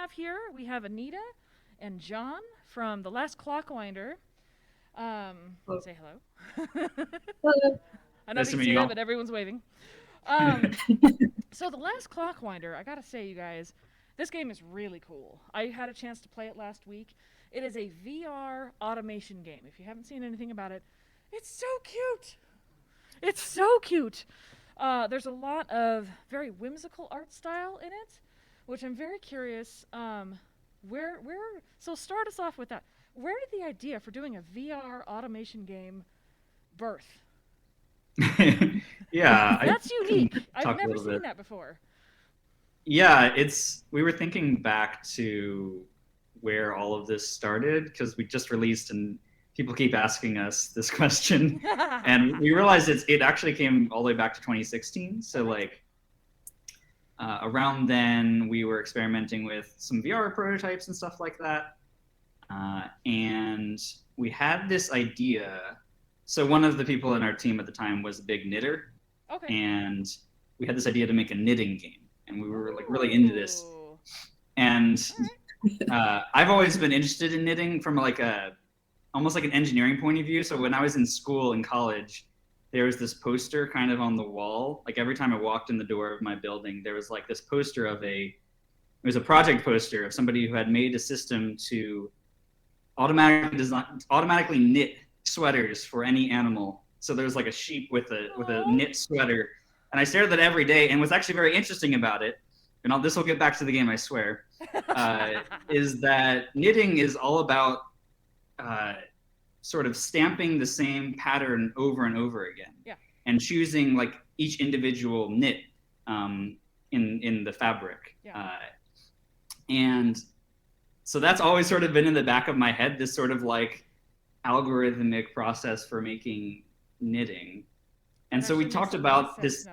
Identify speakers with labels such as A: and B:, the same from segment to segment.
A: have here, we have Anita and John from the Last Clockwinder. Say hello.
B: Hello.
A: I know
C: Nice to
A: you
C: meet
A: see
C: you
A: it,
C: all.
A: but everyone's waving. Um, so the Last Clockwinder, I gotta say, you guys, this game is really cool. I had a chance to play it last week. It is a VR automation game. If you haven't seen anything about it, it's so cute. It's so cute. There's a lot of very whimsical art style in it, which I'm very curious. So start us off with that. Where did the idea for doing a VR automation game birth?
C: Yeah, I
A: That's
C: can
A: unique. I've
C: talk a
A: never
C: little
A: seen
C: bit.
A: that before.
C: Yeah, we were thinking back to where all of this started because we just released and people keep asking us this question, and we realized it actually came all the way back to 2016. So like around then we were experimenting with some VR prototypes and stuff like that, and we had this idea. So one of the people in our team at the time was a big knitter,
A: Okay.
C: and we had this idea to make a knitting game, and we were like really into this. And I've always been interested in knitting from like almost like an engineering point of view. So when I was in school in college, there was this poster kind of on the wall. Like every time I walked in the door of my building, there was like this poster it was a project poster of somebody who had made a system to automatically knit sweaters for any animal. So there's like a sheep with a knit sweater, and I stared at that every day. And what's actually very interesting about it, and this will get back to the game, I swear, is that knitting is all about sort of stamping the same pattern over and over again, and choosing like each individual knit in the fabric, and so that's always sort of been in the back of my head, this sort of like algorithmic process for making knitting. And so we talked about this.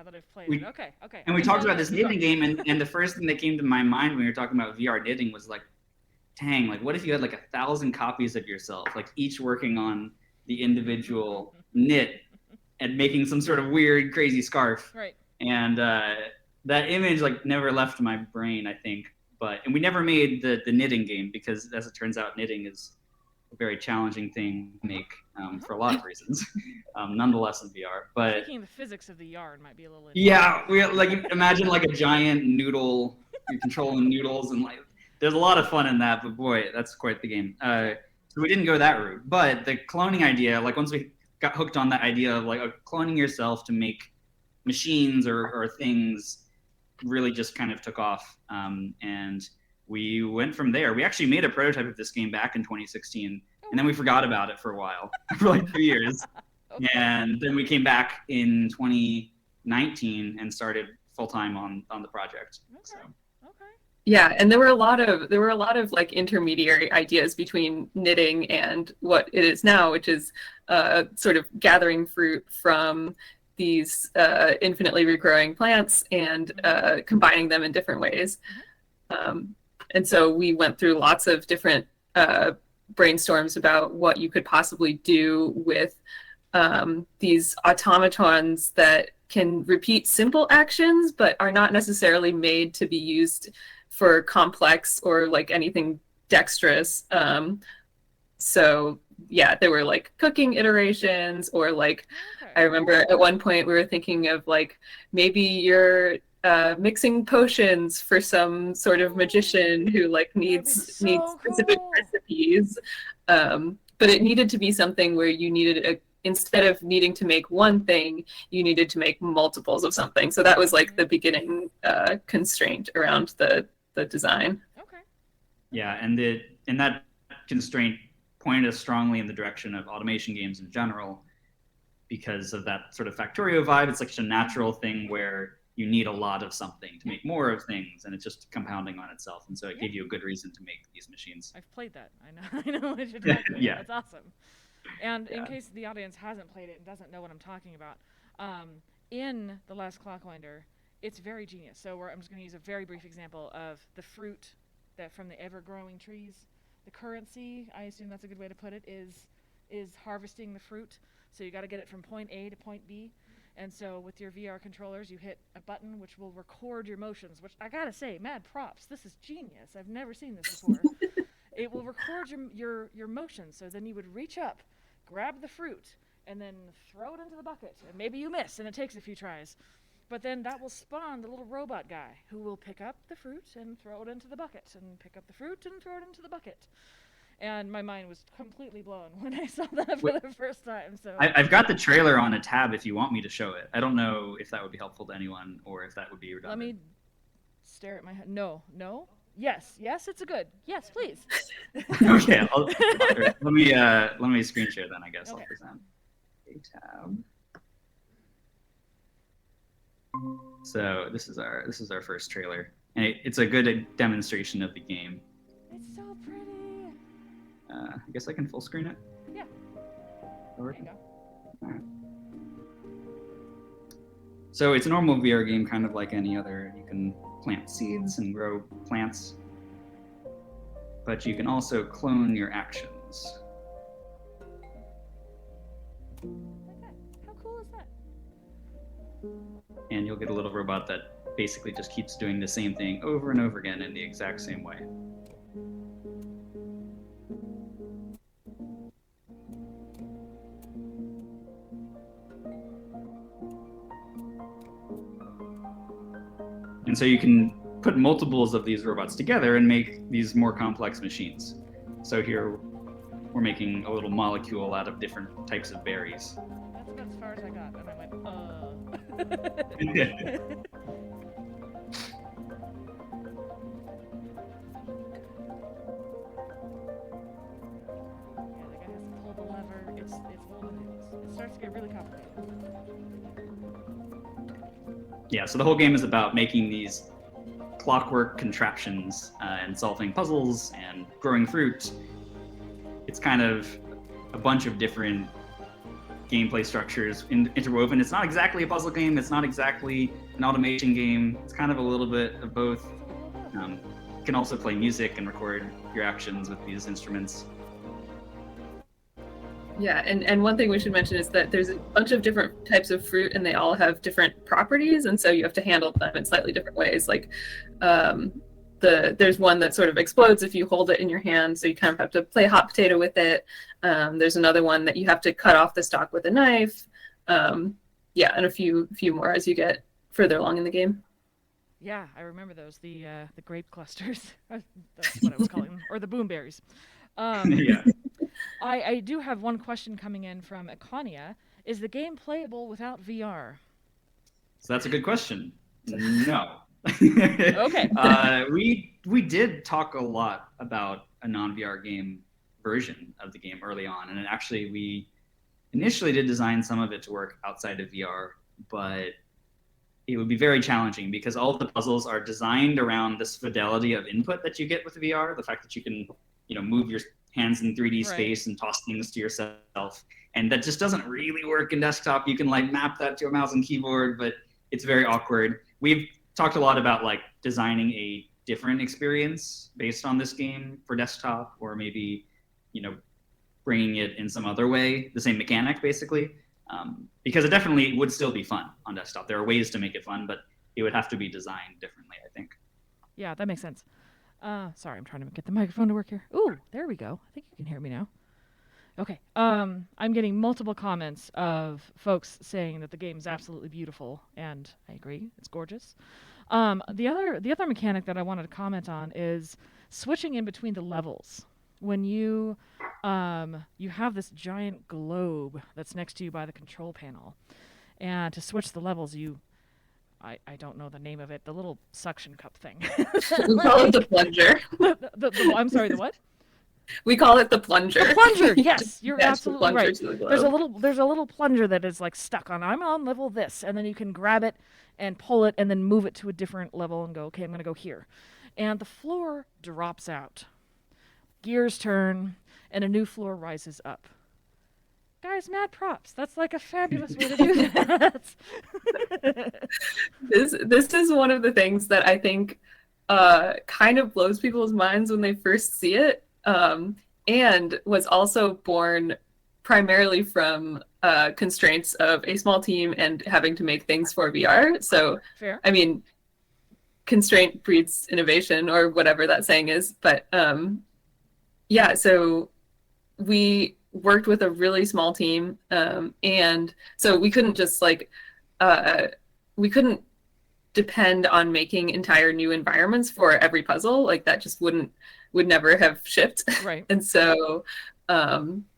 C: We talked about this knitting game, and the first thing that came to my mind when we were talking about VR knitting was like, dang, like what if you had like 1,000 copies of yourself, like each working on the individual knit and making some sort of weird, crazy scarf.
A: Right.
C: And that image like never left my brain, I think. And we never made the knitting game because, as it turns out, knitting is a very challenging thing to make for a lot of reasons. Nonetheless, in VR. But
A: thinking the physics of the yarn might be a little.
C: Yeah, we like imagine like a giant noodle. You're controlling noodles, and like there's a lot of fun in that. But boy, that's quite the game. So we didn't go that route. But the cloning idea, like once we got hooked on that idea of like cloning yourself to make machines or things, really just kind of took off, and we went from there. We actually made a prototype of this game back in 2016, and then we forgot about it for a while, for like 2 years. Okay. And then we came back in 2019 and started full time on the project.
A: Okay.
C: So.
A: Okay.
B: Yeah, and there were a lot of like intermediary ideas between knitting and what it is now, which is sort of gathering fruit from these infinitely regrowing plants and combining them in different ways. And so we went through lots of different brainstorms about what you could possibly do with these automatons that can repeat simple actions but are not necessarily made to be used for complex or like anything dexterous. So yeah, there were like cooking iterations, or like I remember at one point we were thinking of like maybe you're mixing potions for some sort of magician who like needs specific recipes, but it needed to be something where you needed instead of needing to make one thing, you needed to make multiples of something. So that was like the beginning constraint around the design.
A: Okay.
C: Yeah, and that constraint pointed us strongly in the direction of automation games in general, because of that sort of Factorio vibe. It's like such a natural thing where you need a lot of something to make more of things, and it's just compounding on itself. And so it gave you a good reason to make these machines.
A: I've played that. I know what you're talking about.
C: Yeah.
A: That's awesome. And in case the audience hasn't played it and doesn't know what I'm talking about, in The Last Clockwinder, it's very genius. So I'm just going to use a very brief example of the fruit that from the ever-growing trees. The currency, I assume that's a good way to put it, is harvesting the fruit. So you got to get it from point A to point B. And so with your VR controllers, you hit a button which will record your motions, which I gotta say, mad props. This is genius. I've never seen this before. It will record your motions, so then you would reach up, grab the fruit, and then throw it into the bucket. And maybe you miss, and it takes a few tries. But then that will spawn the little robot guy who will pick up the fruit and throw it into the bucket, and pick up the fruit and throw it into the bucket. And my mind was completely blown when I saw that for the first time. So
C: I've got the trailer on a tab if you want me to show it. I don't know if that would be helpful to anyone or if that would be redundant.
A: Let me stare at my head. No. Yes, it's a good. Yes, please.
C: Okay, let me screen share then. I guess okay. I'll present a tab. So this is our first trailer, and it's a good demonstration of the game.
A: It's so pretty.
C: I guess I can full screen it.
A: Yeah.
C: There
A: you go.
C: All right. So it's a normal VR game, kind of like any other. You can plant seeds and grow plants, but you can also clone your actions.
A: Okay. How cool is that?
C: And you'll get a little robot that basically just keeps doing the same thing over and over again in the exact same way. And so you can put multiples of these robots together and make these more complex machines. So here we're making a little molecule out of different types of berries.
A: That's about as far as I got, and I went,
C: Yeah,
A: the guy has to pull the lever. It starts to get really complicated.
C: Yeah, so the whole game is about making these clockwork contraptions and solving puzzles and growing fruit. It's kind of a bunch of different gameplay structures interwoven. It's not exactly a puzzle game. It's not exactly an automation game. It's kind of a little bit of both. You can also play music and record your actions with these instruments.
B: Yeah, and one thing we should mention is that there's a bunch of different types of fruit and they all have different properties, and so you have to handle them in slightly different ways. Like there's one that sort of explodes if you hold it in your hand, so you kind of have to play hot potato with it. There's another one that you have to cut off the stalk with a knife. Yeah, and a few more as you get further along in the game.
A: Yeah, I remember those, the grape clusters. That's what I was calling them, or the boomberries.
C: Yeah.
A: I do have one question coming in from Econia. Is the game playable without VR?
C: So that's a good question. No.
A: Okay.
C: We did talk a lot about a non-VR game version of the game early on, and actually we initially did design some of it to work outside of VR, but it would be very challenging because all of the puzzles are designed around this fidelity of input that you get with VR, the fact that you can, move your hands in 3D space and toss things to yourself. And that just doesn't really work in desktop. You can map that to a mouse and keyboard, but it's very awkward. We've talked a lot about designing a different experience based on this game for desktop, or maybe, bringing it in some other way, the same mechanic basically, because it definitely would still be fun on desktop. There are ways to make it fun, but it would have to be designed differently, I think.
A: Yeah, that makes sense. Sorry, I'm trying to get the microphone to work here. Ooh, there we go. I think you can hear me now. Okay. I'm getting multiple comments of folks saying that the game is absolutely beautiful, and I agree. It's gorgeous. The other mechanic that I wanted to comment on is switching in between the levels. When you have this giant globe that's next to you by the control panel, and to switch the levels, I don't know the name of it, the little suction cup thing.
B: We call it the plunger.
A: I'm sorry, the what?
B: We call it the plunger.
A: The plunger, yes, you're absolutely right.
B: The
A: there's a little plunger that is stuck on. I'm on level this, and then you can grab it and pull it and then move it to a different level and go, okay, I'm going to go here. And the floor drops out. Gears turn, and a new floor rises up. Guys, mad props. That's a fabulous way to do that.
B: This is one of the things that I think kind of blows people's minds when they first see it, and was also born primarily from constraints of a small team and having to make things for VR. So,
A: fair.
B: I mean, constraint breeds innovation, or whatever that saying is. But yeah, so we worked with a really small team, and so we couldn't just like we couldn't depend on making entire new environments for every puzzle. Like that just would never have shipped.
A: Right.
B: And so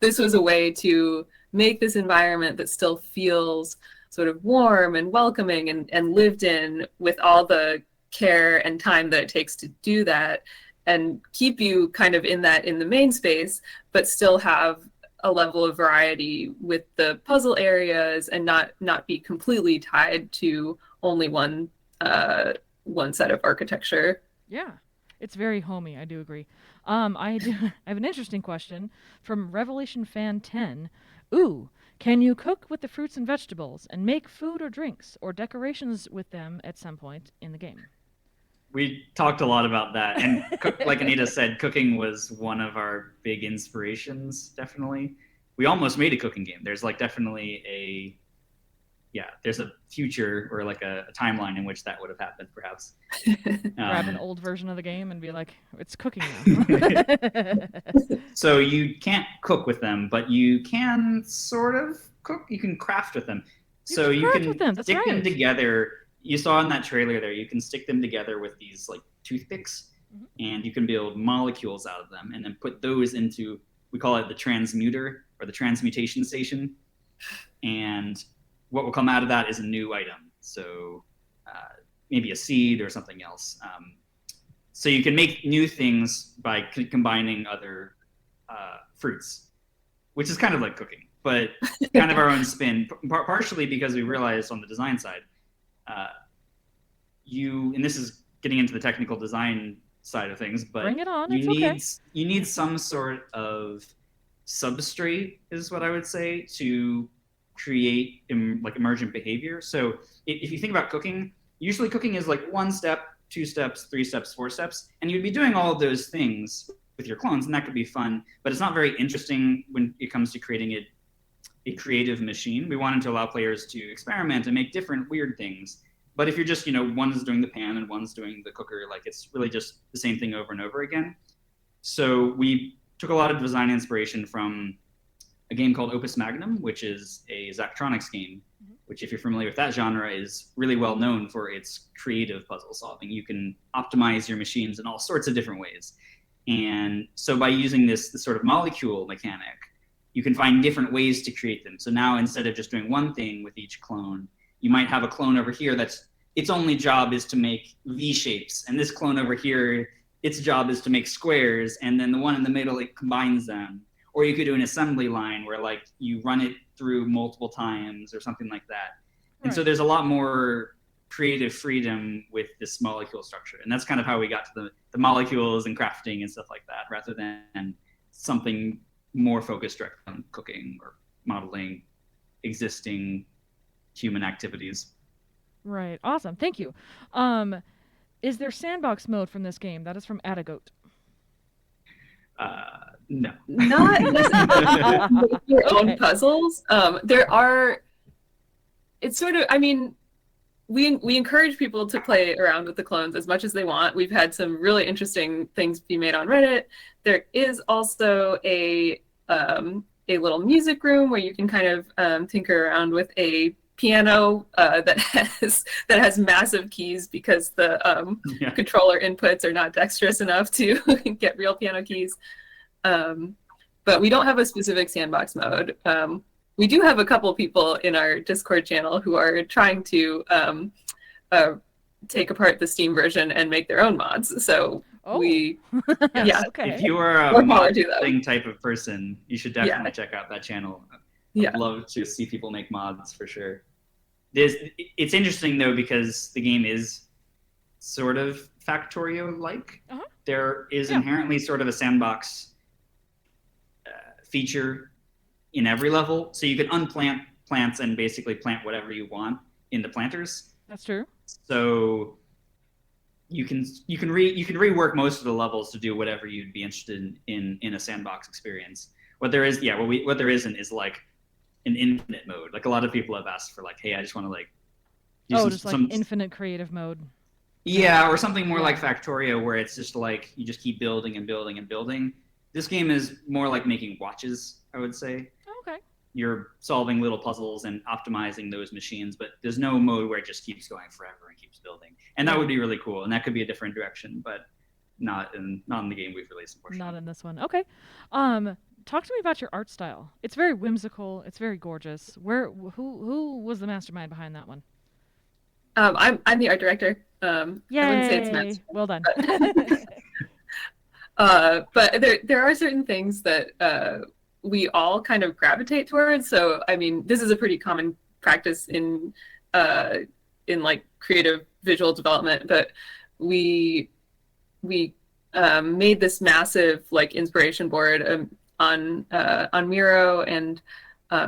B: this was a way to make this environment that still feels sort of warm and welcoming and lived in, with all the care and time that it takes to do that, and keep you kind of in the main space, but still have a level of variety with the puzzle areas, and not be completely tied to only one set of architecture.
A: Yeah, it's very homey. I do agree. I have an interesting question from Revelation Fan 10. Ooh, can you cook with the fruits and vegetables and make food or drinks or decorations with them at some point in the game?
C: We talked a lot about that, and like Anita said, cooking was one of our big inspirations, definitely. We almost made a cooking game. There's like definitely there's a future, or like a timeline in which that would have happened, perhaps.
A: Grab an old version of the game and be like, it's cooking now.
C: So you can't cook with them, but you can sort of cook. You can craft with them. So you can stick them together. You saw in that trailer there, you can stick them together with these like toothpicks, and you can build molecules out of them, and then put those into, we call it the transmuter, or the Transmutation Station. And what will come out of that is a new item. So maybe a seed or something else. So you can make new things by combining other fruits, which is kind of like cooking, but kind of our own spin, partially because we realized on the design side, and this is getting into the technical design side of things, but
A: bring it on.
C: You need some sort of substrate, is what I would say, to create like emergent behavior. So if you think about cooking, usually cooking is like 1 step, 2 steps, 3 steps, 4 steps, and you'd be doing all of those things with your clones, and that could be fun, but it's not very interesting when it comes to creating a creative machine. We wanted to allow players to experiment and make different weird things. But if you're just, one is doing the pan and one's doing the cooker, like it's really just the same thing over and over again. So we took a lot of design inspiration from a game called Opus Magnum, which is a Zachtronics game, which, if you're familiar with that genre, is really well known for its creative puzzle solving. You can optimize your machines in all sorts of different ways. And so by using this sort of molecule mechanic, you can find different ways to create them. So now, instead of just doing one thing with each clone, you might have a clone over here that's, its only job is to make V shapes. And this clone over here, its job is to make squares. And then the one in the middle, it combines them. Or you could do an assembly line where like you run it through multiple times or something like that. And so there's a lot more creative freedom with this molecule structure. And that's kind of how we got to the molecules and crafting and stuff like that, rather than something more focused directly on cooking or modeling existing human activities.
A: Right. Awesome. Thank you. Is there sandbox mode from this game? That is from Adagoat.
C: No.
B: Not necessarily your own puzzles. There are, it's sort of, I mean, we encourage people to play around with the clones as much as they want. We've had some really interesting things be made on Reddit. There is also a little music room where you can kind of tinker around with a piano that has massive keys, because the controller inputs are not dexterous enough to get real piano keys. But we don't have a specific sandbox mode. We do have a couple people in our Discord channel who are trying to take apart the Steam version and make their own mods. So
A: okay.
C: If you are a modding type of person, you should definitely check out that channel. I'd love to see people make mods for sure. It's interesting though, because the game is sort of Factorio-like. There is inherently sort of a sandbox feature in every level, so you can unplant plants and basically plant whatever you want in the planters.
A: That's true.
C: So you can rework most of the levels to do whatever you'd be interested in a sandbox experience. What there is, what there isn't is like an infinite mode. Like a lot of people have asked for like, hey, I just want to like
A: do some infinite creative mode.
C: Yeah, or something more like Factorio, where it's just like you just keep building and building and building. This game is more like making watches, I would say.
A: Okay.
C: You're solving little puzzles and optimizing those machines, but there's no mode where it just keeps going forever and keeps building. And that would be really cool, and that could be a different direction, but not in the game we've released, unfortunately.
A: Not in this one. Okay. Talk to me about your art style. It's very whimsical. It's very gorgeous. Who was the mastermind behind that one?
B: I'm the art director.
A: Yay!
B: I wouldn't say it's mastermind.
A: Well done.
B: But there are certain things that we all kind of gravitate towards. So I mean, this is a pretty common practice in like creative visual development. But we made this massive like inspiration board on Miro and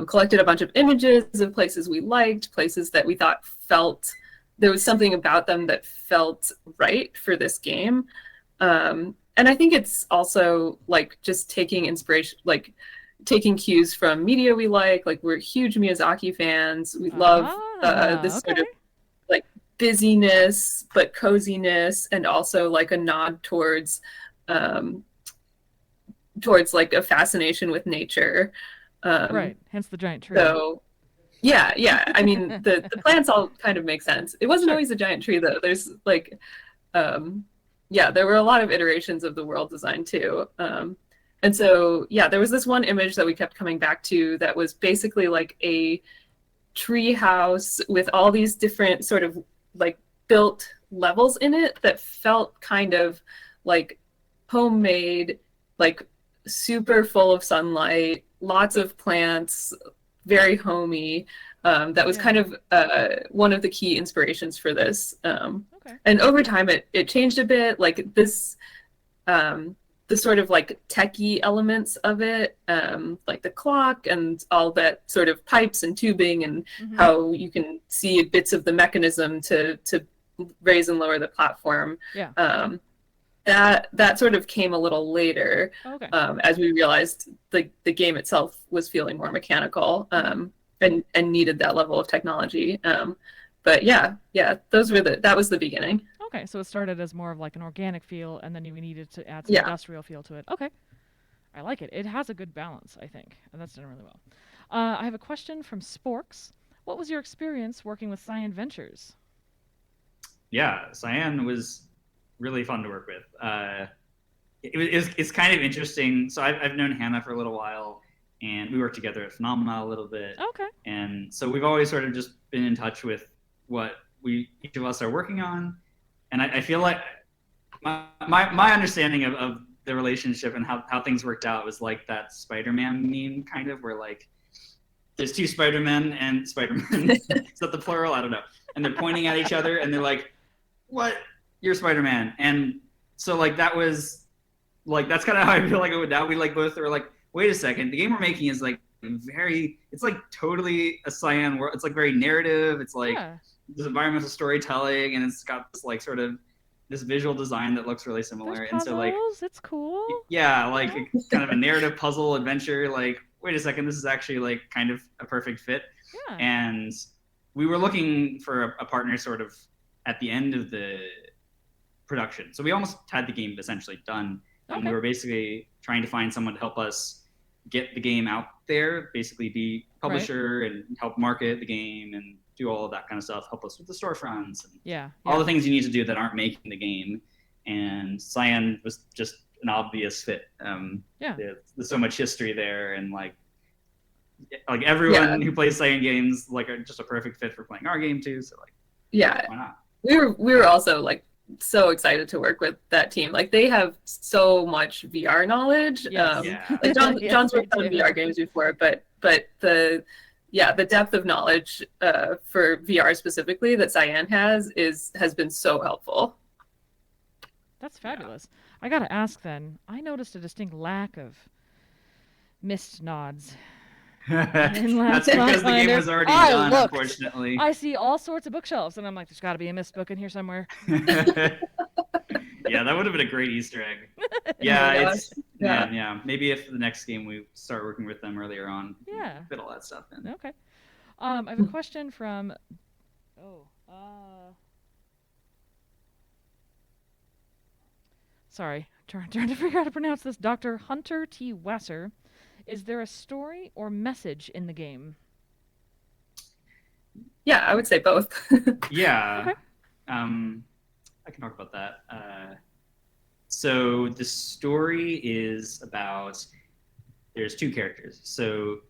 B: collected a bunch of images of places we liked, places that we thought felt there was something about them that felt right for this game. And I think it's also like just taking inspiration, like taking cues from media we like. Like we're huge Miyazaki fans. We love this sort of like busyness, but coziness, and also like a nod towards like a fascination with nature.
A: Right, hence the giant tree.
B: So yeah. I mean, the plants all kind of make sense. It wasn't always a giant tree though. There's like, there were a lot of iterations of the world design too. And so, there was this one image that we kept coming back to that was basically like a tree house with all these different sort of like built levels in it that felt kind of like homemade, like super full of sunlight, lots of plants, very homey. That was kind of one of the key inspirations for this. And over time it changed a bit, like this, the sort of like techie elements of it, like the clock and all that sort of pipes and tubing and how you can see bits of the mechanism to raise and lower the platform. That sort of came a little later, as we realized the game itself was feeling more mechanical and needed that level of technology. But that was the beginning.
A: Okay, so it started as more of like an organic feel, and then you needed to add some industrial feel to it. Okay, I like it. It has a good balance, I think, and that's done really well. I have a question from Sporks. What was your experience working with Cyan Ventures?
C: Yeah, Cyan was really fun to work with. It's kind of interesting. So I've known Hannah for a little while, and we worked together at Phenomena a little bit.
A: Okay.
C: And so we've always sort of just been in touch with what each of us are working on. And I feel like my understanding of the relationship and how things worked out was like that Spider-Man meme kind of, where like there's two Spider-Men and Spider-Man. Is that the plural? I don't know. And they're pointing at each other and they're like, "What? You're Spider-Man." And so like that was like, that's kind of how I feel like it would now. We like both were like, wait a second, the game we're making is like it's like totally a Cyan world. It's like very narrative. It's like this environmental storytelling, and it's got this like sort of this visual design that looks really similar.
A: There's
C: and
A: puzzles.
C: So like
A: it's cool.
C: Yeah, like kind of a narrative puzzle adventure. Like, wait a second, this is actually like kind of a perfect fit.
A: Yeah.
C: And we were looking for a partner sort of at the end of the production. So we almost had the game essentially done. And we were basically trying to find someone to help us get the game out there, basically be publisher and help market the game and do all of that kind of stuff, help us with the storefronts and all the things you need to do that aren't making the game. And Cyan was just an obvious fit. There's so much history there, and like everyone who plays Cyan games like are just a perfect fit for playing our game too. So like, why not?
B: We were also like so excited to work with that team. Like they have so much VR knowledge. Like John's worked on VR games before, but the depth of knowledge for VR specifically that Cyan has been so helpful.
A: That's fabulous. I gotta ask then, I noticed a distinct lack of mist nods.
C: That's because the game was already done, unfortunately.
A: I see all sorts of bookshelves, and I'm like, there's got to be a mist book in here somewhere.
C: Yeah, that would have been a great Easter egg. Yeah, Man, yeah. Maybe if the next game we start working with them earlier on,
A: yeah,
C: fit all that stuff in.
A: Okay. I have a question from. Sorry, trying to figure out how to pronounce this. Dr. Hunter T. Wasser. Is there a story or message in the game?
B: Yeah, I would say both.
C: Yeah.
A: Okay.
C: I can talk about that. So the story is about, there's two characters. So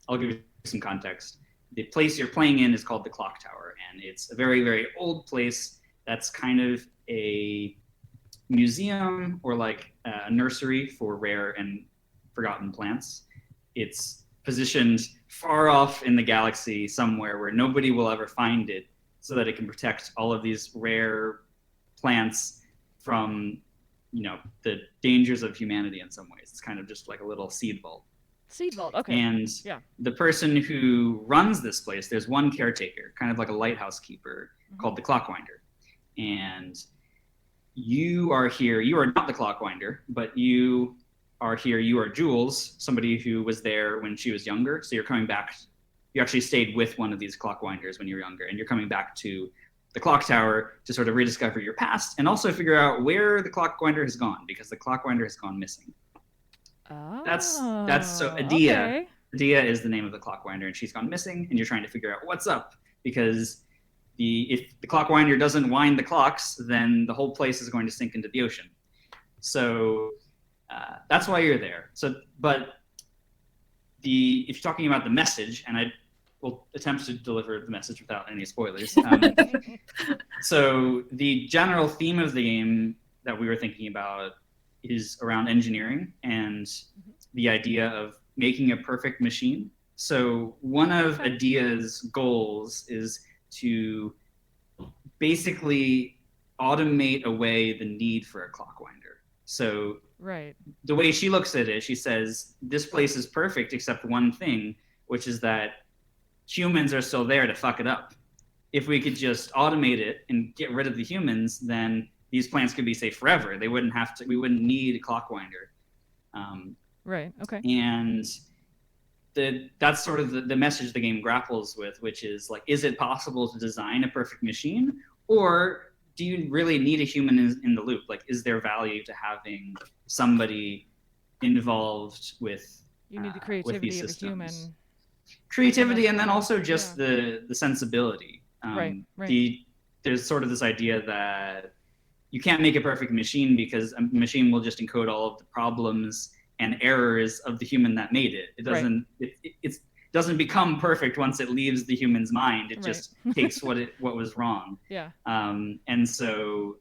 C: I'll give you some context. The place you're playing in is called the Clock Tower, and it's a very, very old place that's kind of a museum or like a nursery for rare and forgotten plants. It's positioned far off in the galaxy somewhere where nobody will ever find it, so that it can protect all of these rare plants from, the dangers of humanity in some ways. It's kind of just like a little seed vault.
A: Seed vault, okay.
C: And the person who runs this place, there's one caretaker, kind of like a lighthouse keeper, called the Clockwinder. And you are here. You are not the Clockwinder, but you are here. You are Jules, somebody who was there when she was younger. So you're coming back. You actually stayed with one of these Clockwinders when you were younger, and you're coming back to the Clock Tower to sort of rediscover your past and also figure out where the Clockwinder has gone, because the Clockwinder has gone missing.
A: Oh,
C: that's so Adia.
A: Okay.
C: Adia is the name of the Clockwinder, and she's gone missing, and you're trying to figure out what's up, because if the Clockwinder doesn't wind the clocks, then the whole place is going to sink into the ocean. So that's why you're there. But if you're talking about the message, and I will attempt to deliver the message without any spoilers. So the general theme of the game that we were thinking about is around engineering and the idea of making a perfect machine. So one of Adia's goals is to basically automate away the need for a Clockwinder. So the way she looks at it, she says, this place is perfect except one thing, which is that humans are still there to fuck it up. If we could just automate it and get rid of the humans, then these plants could be safe forever. We wouldn't need a Clockwinder. And that's sort of the message the game grapples with, which is like, is it possible to design a perfect machine, or do you really need a human in the loop? Like, is there value to having somebody involved with
A: you need the creativity of a human?
C: Creativity, and then also just the sensibility. There's sort of this idea that you can't make a perfect machine because a machine will just encode all of the problems and errors of the human that made it. It doesn't. It doesn't become perfect once it leaves the human's mind. It just takes what was wrong. And so,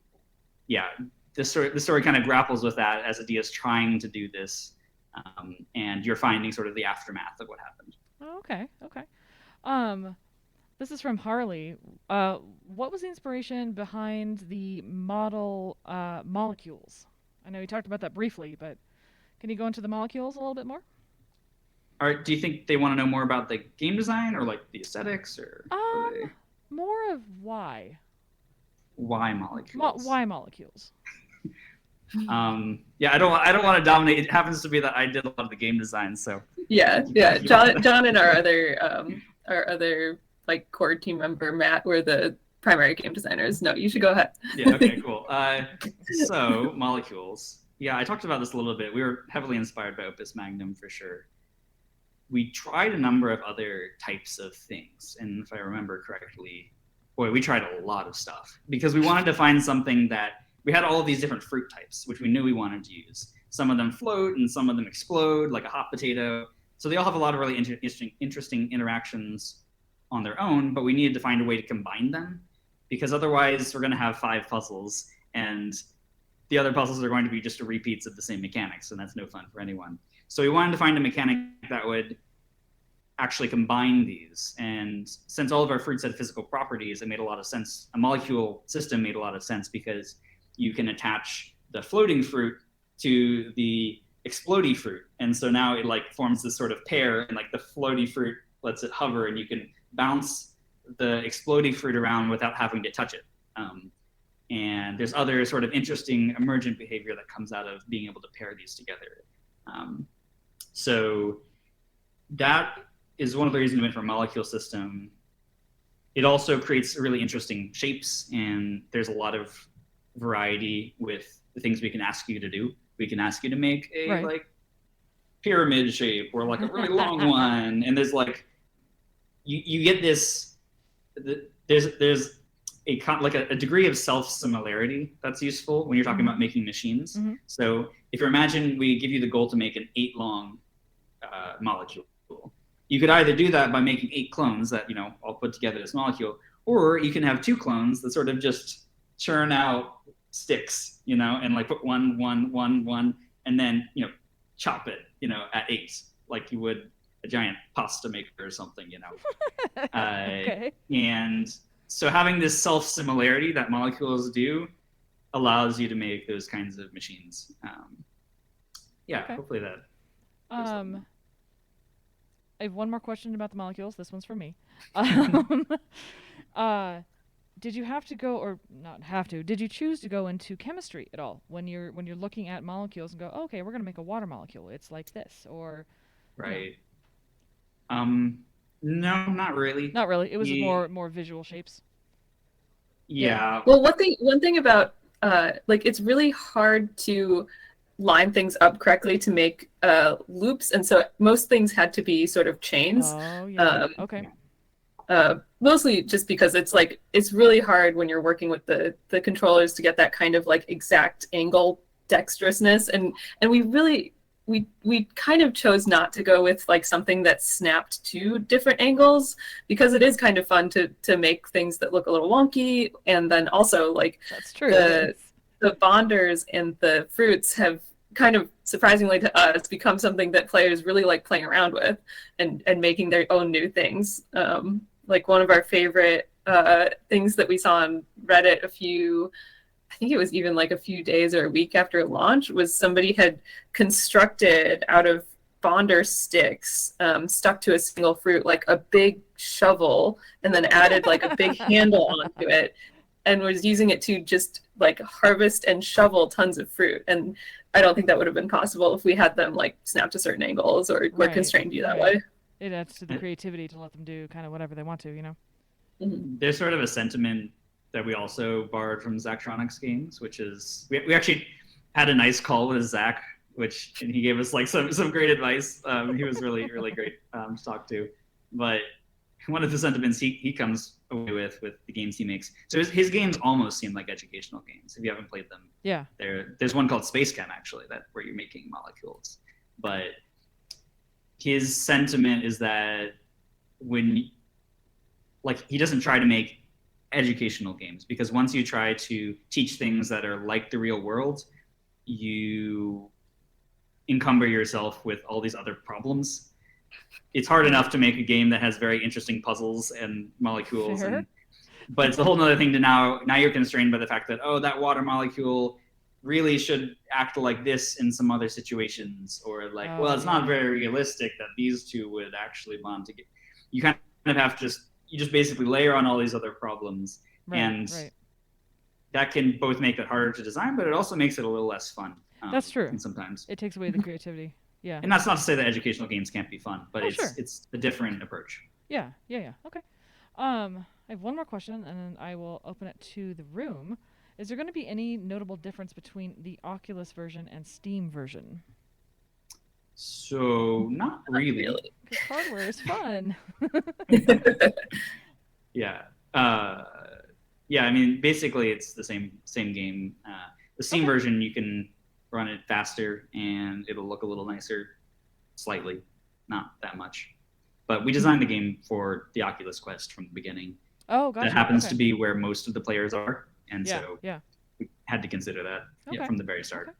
C: the story kind of grapples with that as Adia's trying to do this, and you're finding sort of the aftermath of what happened.
A: Oh, okay. This is from Harley. What was the inspiration behind the model molecules? I know you talked about that briefly, but can you go into the molecules a little bit more?
C: All right. Do you think they want to know more about the game design or like the aesthetics, or
A: more of why?
C: Why molecules?
A: Why molecules?
C: I don't want to dominate. It happens to be that I did a lot of the game design, so
B: John and our other like core team member Matt were the primary game designers. No, you should go ahead.
C: Okay, cool. So molecules. I talked about this a little bit. We were heavily inspired by Opus Magnum for sure. We tried a number of other types of things, and if I remember correctly, we tried a lot of stuff because we wanted to find something that we had all of these different fruit types, which we knew we wanted to use. Some of them float and some of them explode, like a hot potato. So they all have a lot of really interesting interactions on their own, but we needed to find a way to combine them, because otherwise we're going to have 5 puzzles and the other puzzles are going to be just repeats of the same mechanics, and that's no fun for anyone. So we wanted to find a mechanic that would actually combine these. And since all of our fruits had physical properties, it made a lot of sense. A molecule system made a lot of sense because you can attach the floating fruit to the explodey fruit. And so now it like forms this sort of pair, and like the floaty fruit lets it hover, and you can bounce the explodey fruit around without having to touch it. And there's other sort of interesting emergent behavior that comes out of being able to pair these together. So that is one of the reasons we went for a molecule system. It also creates really interesting shapes, and there's a lot of variety with the things we can ask you to do. We can ask you to make a like pyramid shape or like a really long one, and there's like you get this. There's a degree of self-similarity that's useful when you're talking about making machines. So if you imagine we give you the goal to make an 8-long molecule, you could either do that by making 8 clones that all put together this molecule, or you can have 2 clones that sort of just churn out sticks, and like put one, and then chop it, at 8, like you would a giant pasta maker or something,
A: Okay.
C: And so having this self-similarity that molecules do allows you to make those kinds of machines.
A: Okay.
C: Hopefully that.
A: I have one more question about the molecules. This one's for me. Did you have to go, or not have to? Did you choose to go into chemistry at all when you're looking at molecules and go, oh, okay, we're gonna make a water molecule. It's like this, or
C: right. No, not really.
A: Not really. It was just more visual shapes.
C: Yeah.
B: Well, one thing about it's really hard to line things up correctly to make loops, and so most things had to be sort of chains.
A: Oh yeah. Okay.
B: Mostly just because it's really hard when you're working with the controllers to get that kind of like exact angle dexterousness, and we kind of chose not to go with like something that snapped to different angles, because it is kind of fun to make things that look a little wonky, and then also like
A: that's true.
B: The bonders and the fruits have kind of surprisingly to us become something that players really like playing around with and making their own new things. Like one of our favorite things that we saw on Reddit I think it was even like a few days or a week after launch, was somebody had constructed out of bonder sticks stuck to a single fruit like a big shovel, and then added like a big handle onto it, and was using it to just like harvest and shovel tons of fruit. And I don't think that would have been possible if we had them like snap to certain angles or constrained you that way.
A: It adds to the creativity to let them do kind of whatever they want to,
B: Mm-hmm.
C: There's sort of a sentiment that we also borrowed from Zachtronics games, which is we actually had a nice call with Zach, and he gave us like some great advice. He was really great to talk to. But one of the sentiments he comes away with the games he makes. So his games almost seem like educational games if you haven't played them.
A: Yeah.
C: There's one called Space Chem actually where you're making molecules, but his sentiment is that he doesn't try to make educational games, because once you try to teach things that are like the real world, you encumber yourself with all these other problems. It's hard enough to make a game that has very interesting puzzles and molecules, but it's a whole other thing to now you're constrained by the fact that that water molecule really should act like this in some other situations, or it's not very realistic that these two would actually bond together. You kind of have to you just basically layer on all these other problems, and that can both make it harder to design, but it also makes it a little less fun.
A: That's true.
C: And sometimes
A: it takes away the creativity. Yeah.
C: And that's not to say that educational games can't be fun, but it's a different approach.
A: Yeah. Okay. I have one more question, and then I will open it to the room. Is there going to be any notable difference between the Oculus version and Steam version?
C: So not really.
A: Because hardware is fun.
C: Yeah. I mean, basically it's the same game. The Steam version, you can run it faster and it'll look a little nicer, slightly, not that much. But we designed the game for the Oculus Quest from the beginning.
A: Oh, gotcha.
C: That happens to be where most of the players are, and
A: so
C: we had to consider that from the very start.
A: Okay.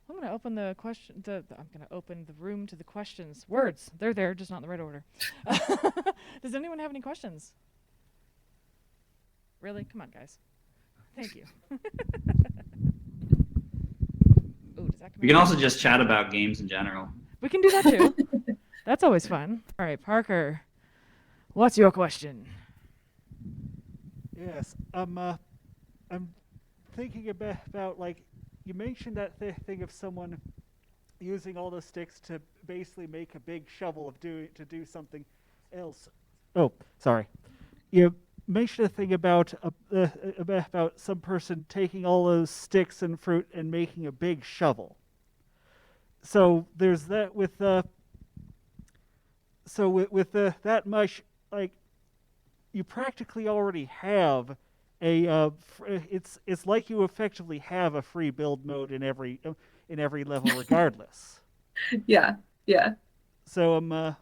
A: I'm going to open the question. I'm going to open the room to the questions. Words, they're there, just not in the right order. Does anyone have any questions? Really? Come on, guys. Thank you.
C: We can also just chat about games in general.
A: We can do that too. That's always fun. All right, Parker, what's your question?
D: Yes. I'm thinking about like you mentioned that thing of someone using all the sticks to basically make a big shovel to do something else. Oh, sorry. You mentioned a thing about some person taking all those sticks and fruit and making a big shovel. So there's that with that much, like, you practically already have it's like you effectively have a free build mode in every level regardless.
B: Yeah.
D: So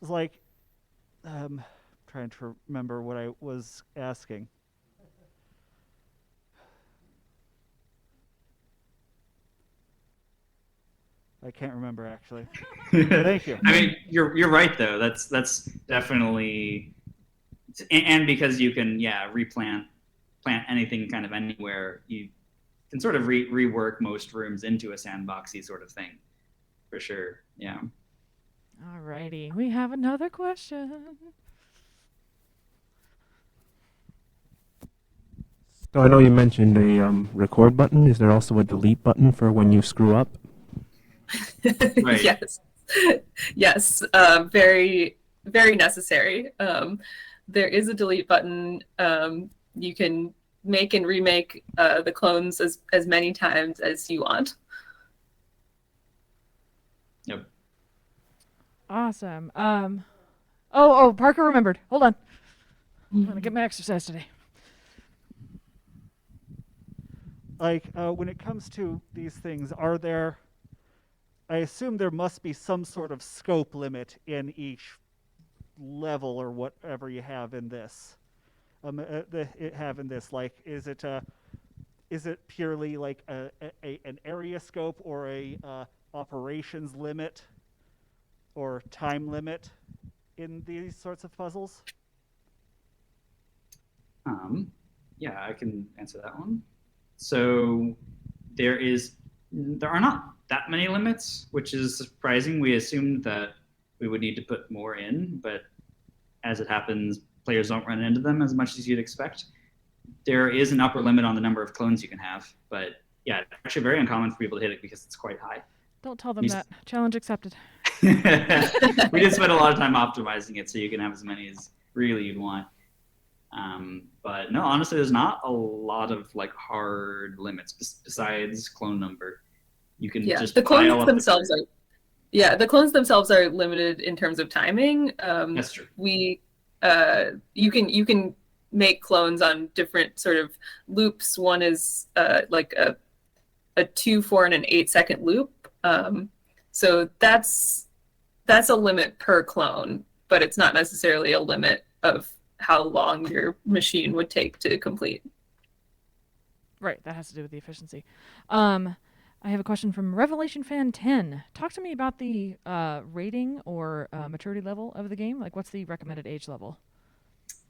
D: it's like trying to remember what I was asking. I can't remember actually. Thank you.
C: I mean, you're right though. That's definitely, and because you can plant anything kind of anywhere, you can sort of rework most rooms into a sandboxy sort of thing, for sure. Yeah.
A: Alrighty, we have another question.
E: So I know you mentioned a record button. Is there also a delete button for when you screw up?
C: Right.
B: Yes. Very, very necessary. There is a delete button. You can make and remake the clones as many times as you want.
C: Yep.
A: Awesome. Oh, Parker remembered. Hold on. I'm gonna get my exercise today.
D: Like when it comes to these things, I assume there must be some sort of scope limit in each level or whatever you have in this. Like, is it purely like an area scope or a operations limit or time limit in these sorts of puzzles?
C: Yeah, I can answer that one. So there are not that many limits, which is surprising. We assumed that we would need to put more in, but as it happens, players don't run into them as much as you'd expect. There is an upper limit on the number of clones you can have, but yeah, it's actually very uncommon for people to hit it because it's quite high.
A: Don't tell them that. Challenge accepted.
C: We did spend a lot of time optimizing it so you can have as many as really you'd want. But no, honestly, there's not a lot of like hard limits besides clone number. You can just
B: the clones themselves are. Yeah, the clones themselves are limited in terms of timing.
C: That's true.
B: You can make clones on different sort of loops. One is like a 2, 4, and an 8-second loop. So that's a limit per clone, but it's not necessarily a limit of how long your machine would take to complete.
A: Right, that has to do with the efficiency. I have a question from Revelation Fan 10. Talk to me about the rating or maturity level of the game. Like, what's the recommended age level?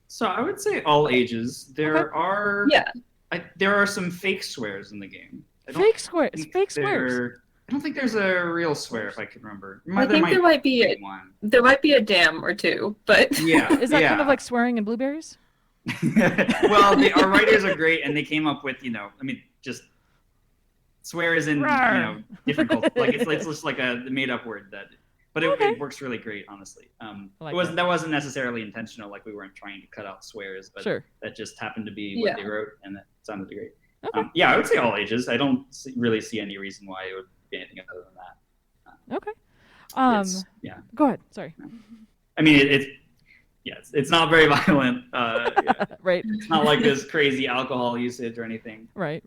C: So I would say all ages. There are some fake swears in the game.
A: Fake swears.
C: I don't think there's a real swear, if I can remember.
B: I think there might be a damn or two, but
C: yeah.
A: Is that kind of like swearing in blueberries?
C: Well, our writers are great, and they came up with just swear is in different cultures. Like it's just like a made up word but it works really great, honestly. That wasn't necessarily intentional. Like, we weren't trying to cut out swears, but that just happened to be what they wrote, and that sounded great.
A: Okay.
C: I would say all ages. I don't really see any reason why it would be anything other than that.
A: Okay. Go ahead. Sorry.
C: I mean, it's not very violent.
A: Right.
C: It's not like this crazy alcohol usage or anything.
A: Right.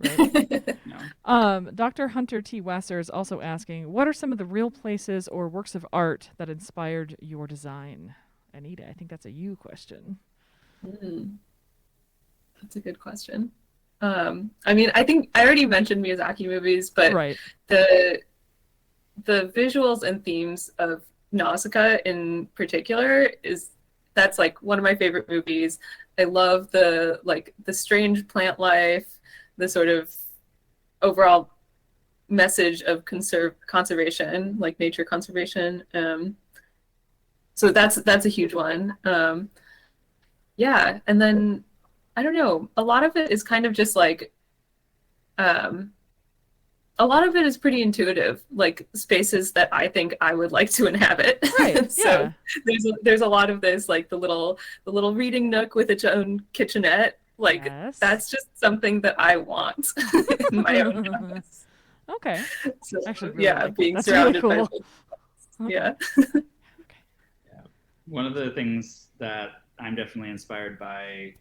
C: No.
A: Dr. Hunter T. Wasser is also asking, what are some of the real places or works of art that inspired your design? Anita, I think that's a you question.
B: That's a good question. I mean, I think I already mentioned Miyazaki movies, but the visuals and themes of Nausicaa in particular that's like one of my favorite movies. I love the strange plant life, the sort of overall message of conservation, like nature conservation. So that's a huge one. And then I don't know, a lot of it is kind of just like, a lot of it is pretty intuitive, like spaces that I think I would like to inhabit.
A: Right.
B: So there's a lot of this, like the little reading nook with its own kitchenette. Like that's just something that I want in my own house.
A: Okay.
B: So,
A: Actually, really
B: yeah,
A: like
B: being
A: that's
B: surrounded
A: really
B: by
A: cool.
B: yeah.
C: One of the things that I'm definitely inspired by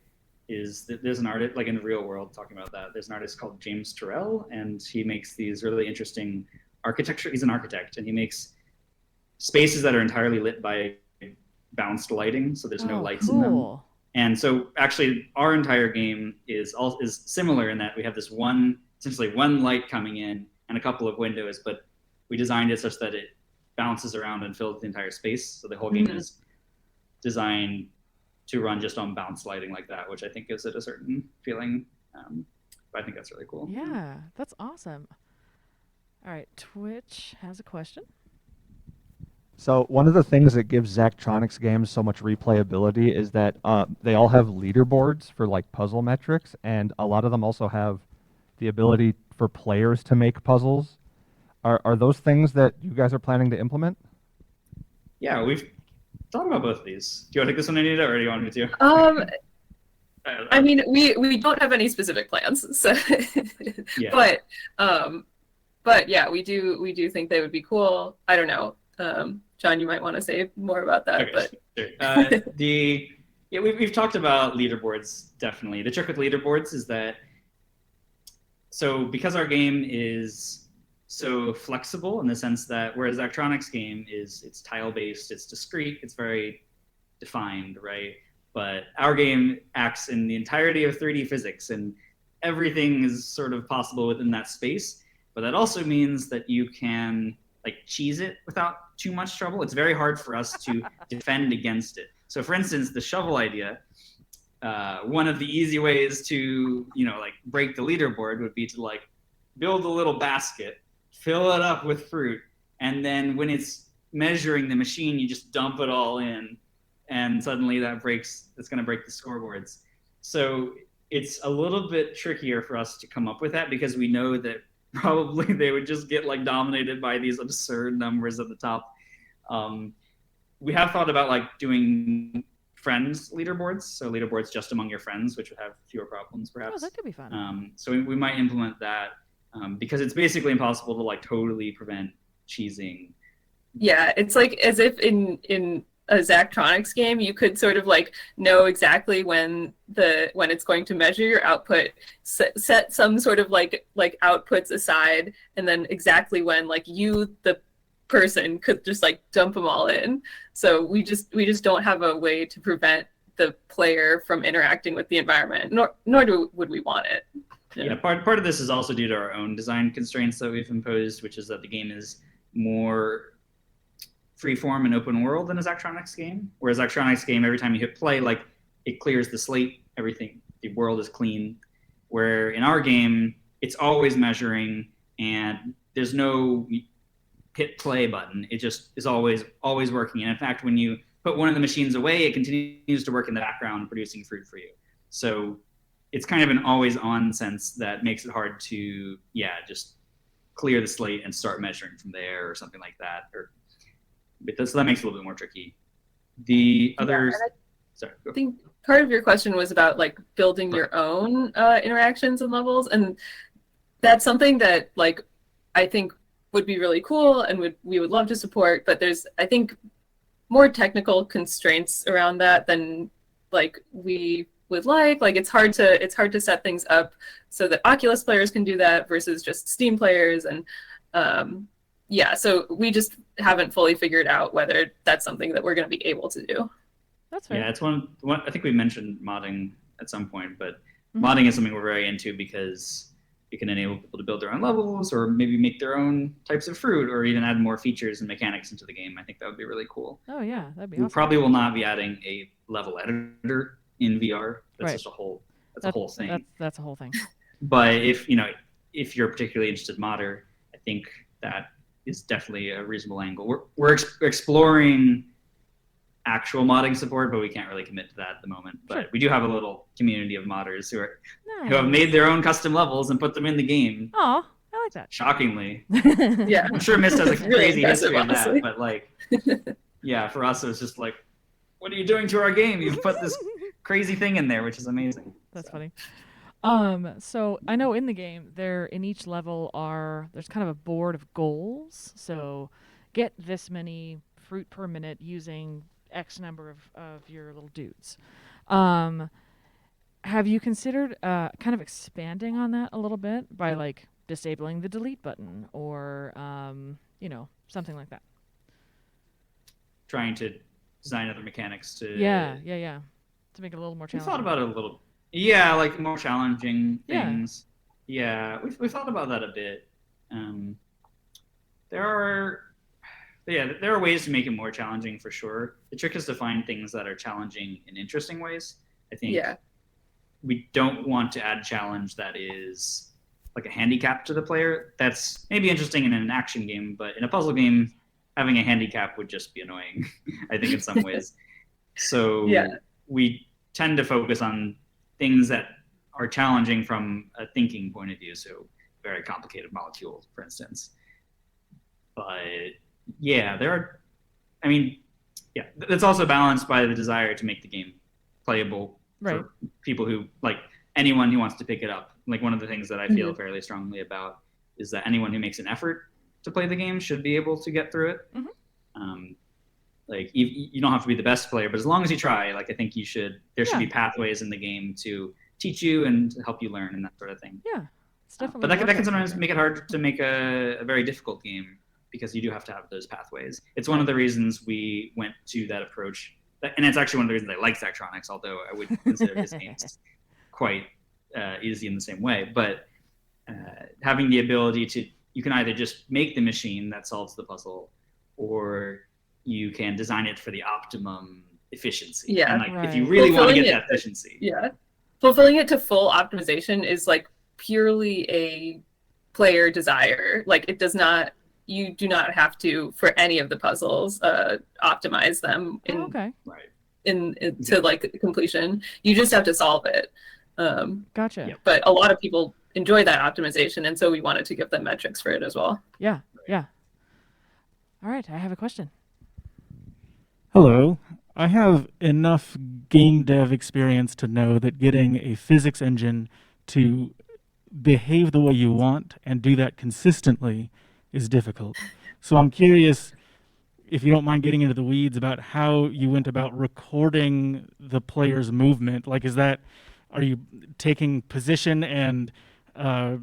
C: is that there's an artist, like in the real world, talking about that. There's an artist called James Turrell, and he makes these really interesting architecture. He's an architect, and he makes spaces that are entirely lit by bounced lighting, so there's no lights in them. And so, actually, our entire game is similar in that we have this essentially one light coming in and a couple of windows, but we designed it such that it bounces around and fills the entire space. So the whole game is designed to run just on bounce lighting like that, which I think gives it a certain feeling. But I think that's really cool.
A: Yeah, that's awesome. All right, Twitch has a question.
F: So one of the things that gives Zachtronics games so much replayability is that they all have leaderboards for like puzzle metrics, and a lot of them also have the ability for players to make puzzles. Are those things that you guys are planning to implement?
C: Yeah, we've thought about both of these. Do you want to take this one, Anita, or do you want me to?
B: I mean, we don't have any specific plans, so
C: yeah.
B: But yeah, we do think they would be cool. I don't know. John, you might want to say more about that.
C: Okay, but sure. We've talked about leaderboards, definitely. The trick with leaderboards is that, so because our game is so flexible in the sense that whereas Zachtronics game it's tile-based, it's discrete, it's very defined, right? But our game acts in the entirety of 3D physics, and everything is sort of possible within that space. But that also means that you can like cheese it without too much trouble. It's very hard for us to defend against it. So for instance, the shovel idea, one of the easy ways to, like break the leaderboard would be to like build a little basket, fill it up with fruit, and then when it's measuring the machine, you just dump it all in, and suddenly it's going to break the scoreboards. So it's a little bit trickier for us to come up with that because we know that probably they would just get like dominated by these absurd numbers at the top. We have thought about like doing friends leaderboards, so leaderboards just among your friends, which would have fewer problems perhaps.
A: Oh, that could be fun.
C: So we might implement that because it's basically impossible to like totally prevent cheesing.
B: Yeah, it's like as if in a Zachtronics game, you could sort of like know exactly when it's going to measure your output, set some sort of like outputs aside, and then exactly when like you, the person, could just like dump them all in. So we just don't have a way to prevent the player from interacting with the environment, nor would we want it.
C: Yeah, part of this is also due to our own design constraints that we've imposed, which is that the game is more freeform and open world than a Zachtronics game. Whereas Zachtronics game, every time you hit play, like it clears the slate, everything, the world is clean. Where in our game, it's always measuring, and there's no hit play button. It just is always working. And in fact, when you put one of the machines away, it continues to work in the background, producing fruit for you. So it's kind of an always-on sense that makes it hard to, just clear the slate and start measuring from there or something like that. So that makes it a little bit more tricky. The others, sorry.
B: I think part of your question was about like building your own interactions and levels, and that's something that like I think would be really cool and we would love to support. But there's, I think, more technical constraints around that than like we would like. Like it's hard to set things up so that Oculus players can do that versus just Steam players, and so we just haven't fully figured out whether that's something that we're going to be able to do.
A: That's fair.
C: Yeah, it's one. I think we mentioned modding at some point, but modding is something we're very into because it can enable people to build their own levels or maybe make their own types of fruit or even add more features and mechanics into the game. I think that would be really cool.
A: Oh yeah, that'd be
C: we
A: awesome.
C: Probably will not be adding a level editor in VR. That's just a whole thing.
A: That's a whole thing.
C: But if you're particularly interested in modder, I think that is definitely a reasonable angle. We're exploring actual modding support, but we can't really commit to that at the moment. But we do have a little community of modders who have made their own custom levels and put them in the game.
A: Oh, I like that.
C: Shockingly.
B: Yeah.
C: I'm sure Mist has a crazy history of
B: honestly.
C: that, but like, yeah, for us it was just like, what are you doing to our game? You've put this crazy thing in there, which is amazing.
A: That's funny. So I know in the game, in each level there's kind of a board of goals. So get this many fruit per minute using X number of your little dudes. Have you considered kind of expanding on that a little bit by like disabling the delete button or something like that?
C: Trying to design other mechanics to
A: to make it a little more challenging.
C: We thought about it a little. Yeah, like more challenging things. Yeah, we've thought about that a bit. There are ways to make it more challenging for sure. The trick is to find things that are challenging in interesting ways. I think we don't want to add challenge that is like a handicap to the player. That's maybe interesting in an action game, but in a puzzle game, having a handicap would just be annoying, I think, in some ways. So we tend to focus on things that are challenging from a thinking point of view. So very complicated molecules, for instance. But that's also balanced by the desire to make the game playable for people who, like anyone who wants to pick it up. Like one of the things that I feel fairly strongly about is that anyone who makes an effort to play the game should be able to get through it. Like you don't have to be the best player, but as long as you try, like I think there should be pathways in the game to teach you and to help you learn and that sort of thing.
A: Yeah, it's definitely.
C: But that can sometimes make it hard to make a very difficult game because you do have to have those pathways. It's one of the reasons we went to that approach, and it's actually one of the reasons I like Zachtronics, although I would consider his games quite easy in the same way. But having the ability you can either just make the machine that solves the puzzle, or you can design it for the optimum efficiency.
B: Yeah.
C: And if you really want to get that efficiency.
B: Yeah. Fulfilling it to full optimization is like purely a player desire. Like you do not have to, for any of the puzzles, optimize them to like completion. You just have to solve it.
A: Gotcha.
B: But a lot of people enjoy that optimization, and so we wanted to give them metrics for it as well.
A: Yeah. All right, I have a question.
G: Hello. I have enough game dev experience to know that getting a physics engine to behave the way you want and do that consistently is difficult. So I'm curious, if you don't mind getting into the weeds, about how you went about recording the player's movement. Like, are you taking position and, like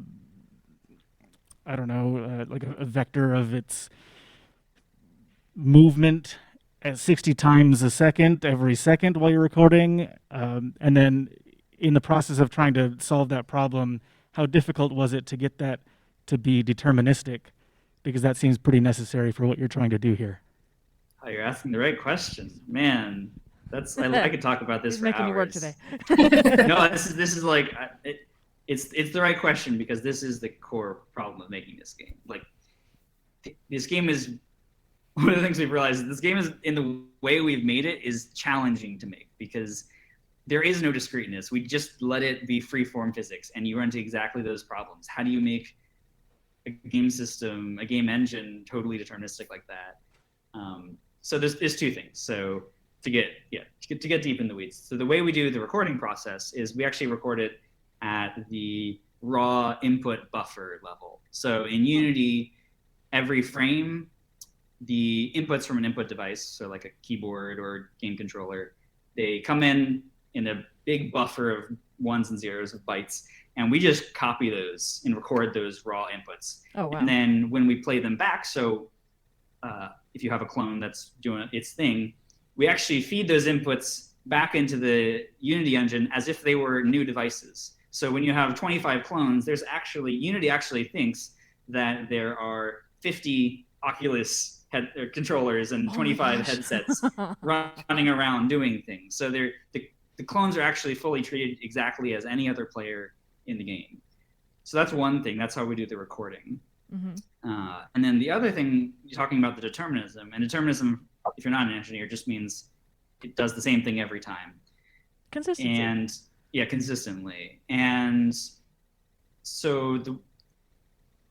G: a vector of its movement at 60 times a second, every second while you're recording? And then in the process of trying to solve that problem, how difficult was it to get that to be deterministic? Because that seems pretty necessary for what you're trying to do here.
C: Oh, you're asking the right question. Man, I could talk about this for
A: making
C: hours.
A: you work today.
C: No, this is like, it's the right question because this is the core problem of making this game. Like, this game is, one of the things we've realized is this game is, in the way we've made it, is challenging to make because there is no discreteness. We just let it be free-form physics, and you run into exactly those problems. How do you make a game system, a game engine, totally deterministic like that? So there's two things. So to get deep in the weeds. So the way we do the recording process is we actually record it at the raw input buffer level. So in Unity, every frame, the inputs from an input device, so like a keyboard or game controller, they come in a big buffer of ones and zeros of bytes, and we just copy those and record those raw inputs.
A: Oh, wow.
C: And then when we play them back, so if you have a clone that's doing its thing, we actually feed those inputs back into the Unity engine as if they were new devices. So when you have 25 clones, Unity actually thinks that there are 50 Oculus controllers and 25 headsets running around doing things. So the clones are actually fully treated exactly as any other player in the game. So that's one thing. That's how we do the recording. And then the other thing, you're talking about the determinism. And determinism, if you're not an engineer, just means it does the same thing every time.
A: Consistency.
C: And yeah, consistently. And so the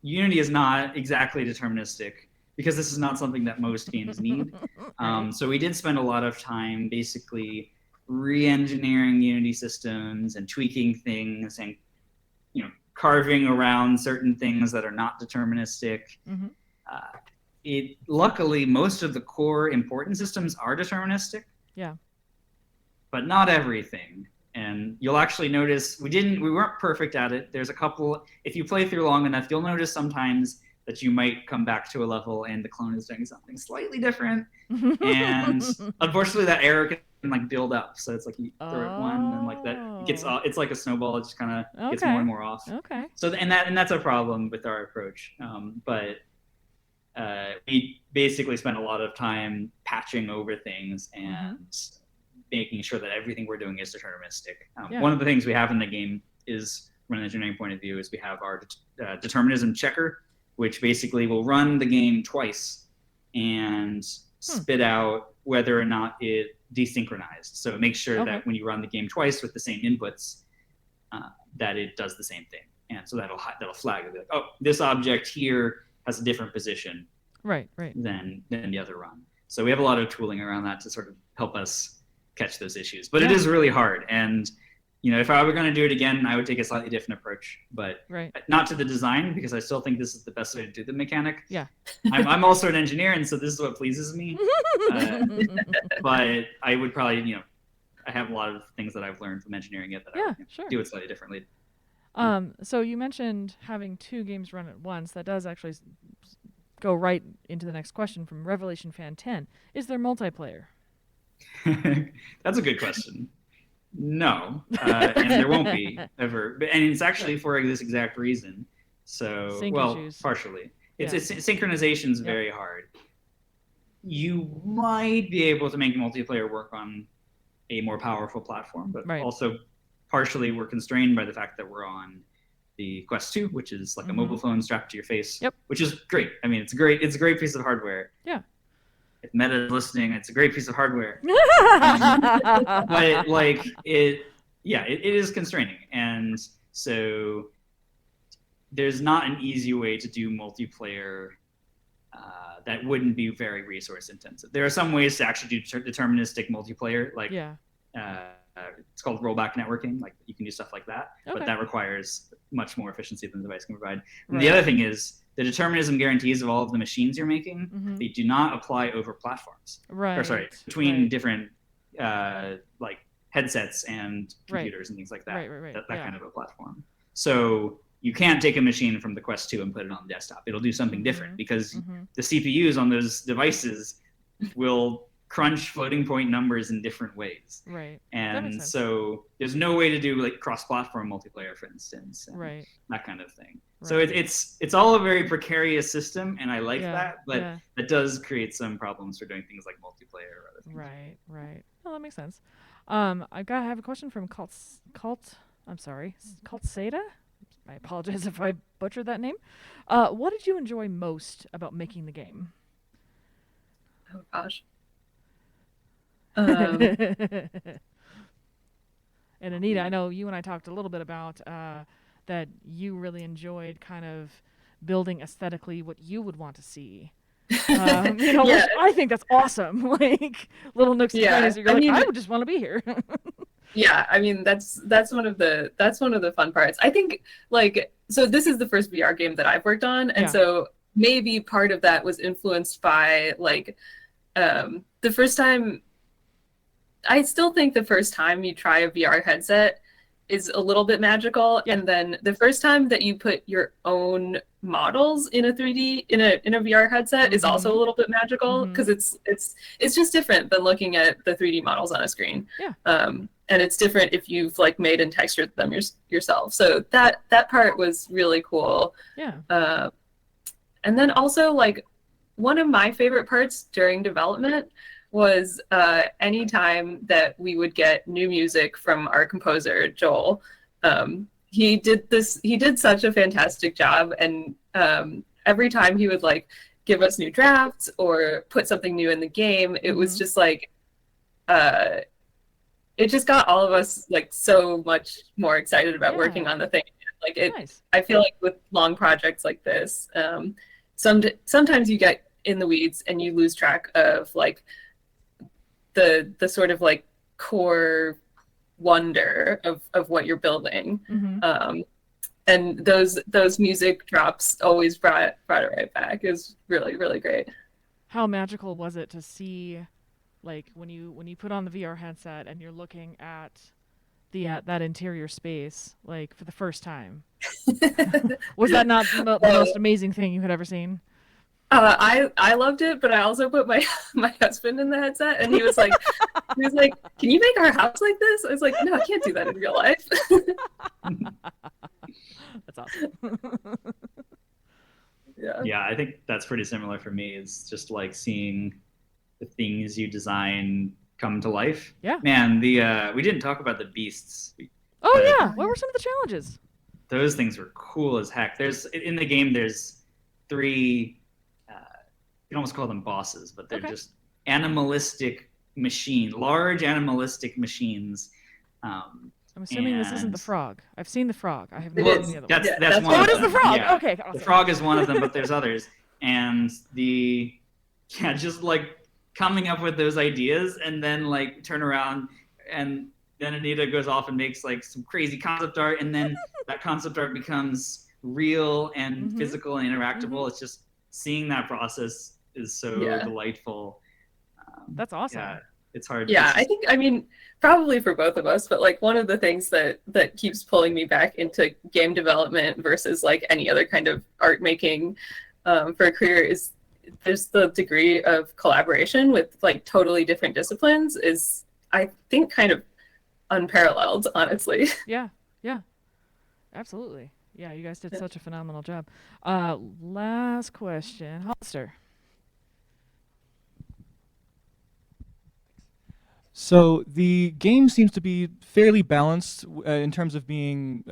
C: Unity is not exactly deterministic because this is not something that most games need. So we did spend a lot of time basically re-engineering Unity systems and tweaking things and carving around certain things that are not deterministic. Luckily, most of the core important systems are deterministic.
A: Yeah.
C: But not everything. And you'll actually notice we weren't perfect at it. There's a couple, if you play through long enough, you'll notice sometimes that you might come back to a level and the clone is doing something slightly different. And unfortunately that error can like build up. So it's like you throw it one and like that gets it's like a snowball. It just kind of gets more and more off.
A: Okay.
C: So and that's a problem with our approach. But we basically spent a lot of time patching over things and making sure that everything we're doing is deterministic. One of the things we have in the game is, from an engineering point of view, is we have our determinism checker, which basically will run the game twice and spit out whether or not it desynchronized. So it makes sure that when you run the game twice with the same inputs, that it does the same thing. And so that'll flag it. Like, oh, this object here has a different position than the other run. So we have a lot of tooling around that to sort of help us catch those issues. But it is really hard. And if I were going to do it again, I would take a slightly different approach, but not to the design, because I still think this is the best way to do the mechanic.
A: Yeah.
C: I'm also an engineer, and so this is what pleases me. But I would probably, I have a lot of things that I've learned from engineering it that I would do it slightly differently.
A: So you mentioned having 2 games run at once. That does actually go right into the next question from Revelation Fan 10. Is there multiplayer?
C: That's a good question. No, and there won't be ever. And it's actually for this exact reason. So, partially. It's synchronization is very hard. You might be able to make multiplayer work on a more powerful platform, but also partially we're constrained by the fact that we're on the Quest 2, which is like a mobile phone strapped to your face, which is great. I mean, it's a great piece of hardware.
A: Yeah.
C: If Meta is listening, it's a great piece of hardware. But like it is constraining. And so there's not an easy way to do multiplayer that wouldn't be very resource intensive. There are some ways to actually do deterministic multiplayer, like it's called rollback networking. Like you can do stuff like that, but that requires much more efficiency than the device can provide. And the other thing is the determinism guarantees of all of the machines you're making, they do not apply over platforms. Between different like headsets and computers and things like that. That kind of a platform. So you can't take a machine from the Quest 2 and put it on the desktop. It'll do something different because the CPUs on those devices will crunch floating point numbers in different ways. And so there's no way to do like cross-platform multiplayer, for instance, and that kind of thing. So it's all a very precarious system, and I like that, but that does create some problems for doing things like multiplayer or other things.
A: Right. Well, that makes sense. I have a question from Cult Seda. I apologize if I butchered that name. What did you enjoy most about making the game?
B: Oh gosh.
A: And Anita, I know you and I talked a little bit about that you really enjoyed kind of building aesthetically what you would want to see. Which I think that's awesome. Like little nooks and crannies. You're I would just want to be here.
B: Yeah, I mean that's one of the fun parts. I think so this is the first VR game that I've worked on, and so maybe part of that was influenced by the first time. I still think the first time you try a VR headset is a little bit magical, and then the first time that you put your own models in a 3D in a VR headset is also a little bit magical because it's just different than looking at the 3D models on a screen. And it's different if you've made and textured them yourself. So that part was really cool. And then also one of my favorite parts during development was any time that we would get new music from our composer, Joel. He did such a fantastic job, and every time he would give us new drafts or put something new in the game, it was just it just got all of us like so much more excited about working
A: Yeah.
B: on the thing. Like it,
A: Nice.
B: I feel like with long projects like this, sometimes you get in the weeds and you lose track of like the sort of like core wonder of what you're building. And those music drops always brought it right back. It was really, really great.
A: How magical was it to see, like when you put on the VR headset and you're looking at that interior space, like for the first time? Was that not the most amazing thing you had ever seen?
B: I loved it, but I also put my husband in the headset, and he was like, "Can you make our house like this?" I was like, "No, I can't do that in real life."
A: That's awesome.
C: Yeah, I think that's pretty similar for me. It's just like seeing the things you design come to life.
A: Yeah.
C: Man, we didn't talk about the beasts.
A: Oh yeah, what were some of the challenges?
C: Those things were cool as heck. In the game there's 3. You can almost call them bosses, but they're just animalistic large animalistic machines.
A: I'm assuming this isn't the frog. I've seen the frog. I have
B: It
A: not
B: is.
A: seen the other
C: That's
A: one.
C: that's one.
A: Oh,
C: of
A: it is the
C: them.
A: frog.
C: Yeah.
A: Okay.
C: The frog is one of them, but there's others. And just like coming up with those ideas and then like turn around and then Anita goes off and makes like some crazy concept art, and then that concept art becomes real and physical and interactable. It's just seeing that process is so delightful.
A: That's awesome.
C: Yeah, it's hard.
B: Yeah, I think, I mean, probably for both of us, but like one of the things that keeps pulling me back into game development versus like any other kind of art making for a career is there's the degree of collaboration with like totally different disciplines is, I think, kind of unparalleled, honestly.
A: Yeah. Absolutely. Yeah, you guys did such a phenomenal job. Last question, Hollister.
H: So the game seems to be fairly balanced in terms of being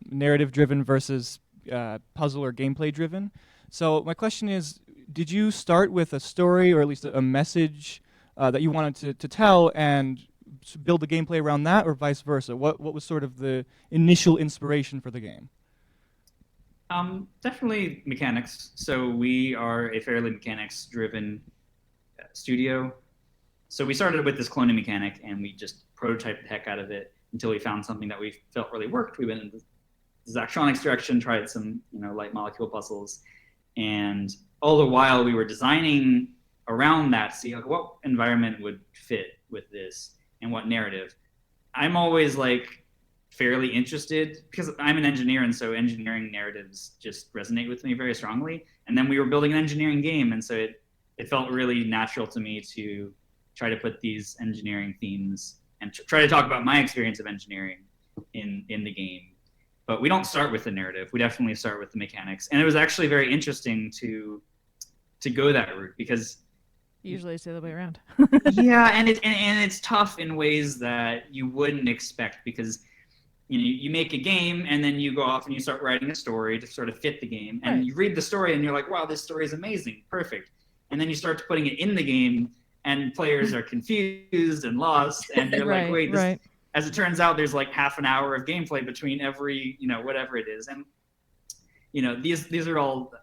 H: narrative-driven versus puzzle or gameplay-driven. So my question is, did you start with a story or at least a message that you wanted to tell and build the gameplay around that, or vice versa? What was sort of the initial inspiration for the game?
C: Definitely mechanics. So we are a fairly mechanics-driven studio. So we started with this cloning mechanic, and we just prototyped the heck out of it until we found something that we felt really worked. We went in the Zachtronics direction, tried some light molecule puzzles, and all the while we were designing around that, see like, what environment would fit with this and what narrative. I'm always like fairly interested because I'm an engineer, and so engineering narratives just resonate with me very strongly. And then we were building an engineering game, and so it felt really natural to me to try to put these engineering themes and try to talk about my experience of engineering in the game. But we don't start with the narrative. We definitely start with the mechanics. And it was actually very interesting to go that route because
A: Usually it's the other way around.
C: yeah, and it's tough in ways that you wouldn't expect because you make a game and then you go off and you start writing a story to sort of fit the game, and you read the story and you're like, wow, this story is amazing, perfect. And then you start putting it in the game and players are confused and lost, and you're like, wait, this, as it turns out, there's like half an hour of gameplay between every, whatever it is. And, these are all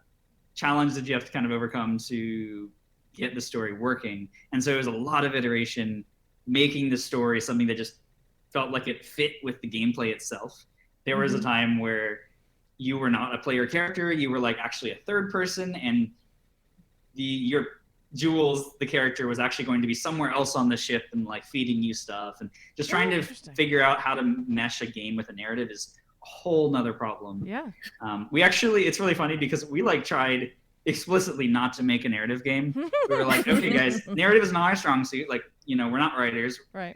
C: challenges that you have to kind of overcome to get the story working. And so it was a lot of iteration, making the story something that just felt like it fit with the gameplay itself. There was a time where you were not a player character, you were like actually a third person, and your Jules, the character, was actually going to be somewhere else on the ship and like feeding you stuff, and just trying to figure out how to mesh a game with a narrative is a whole nother problem.
A: Yeah.
C: We actually, it's really funny because we like tried explicitly not to make a narrative game. We were like, okay guys, narrative is not our strong suit. Like, we're not writers.
A: Right.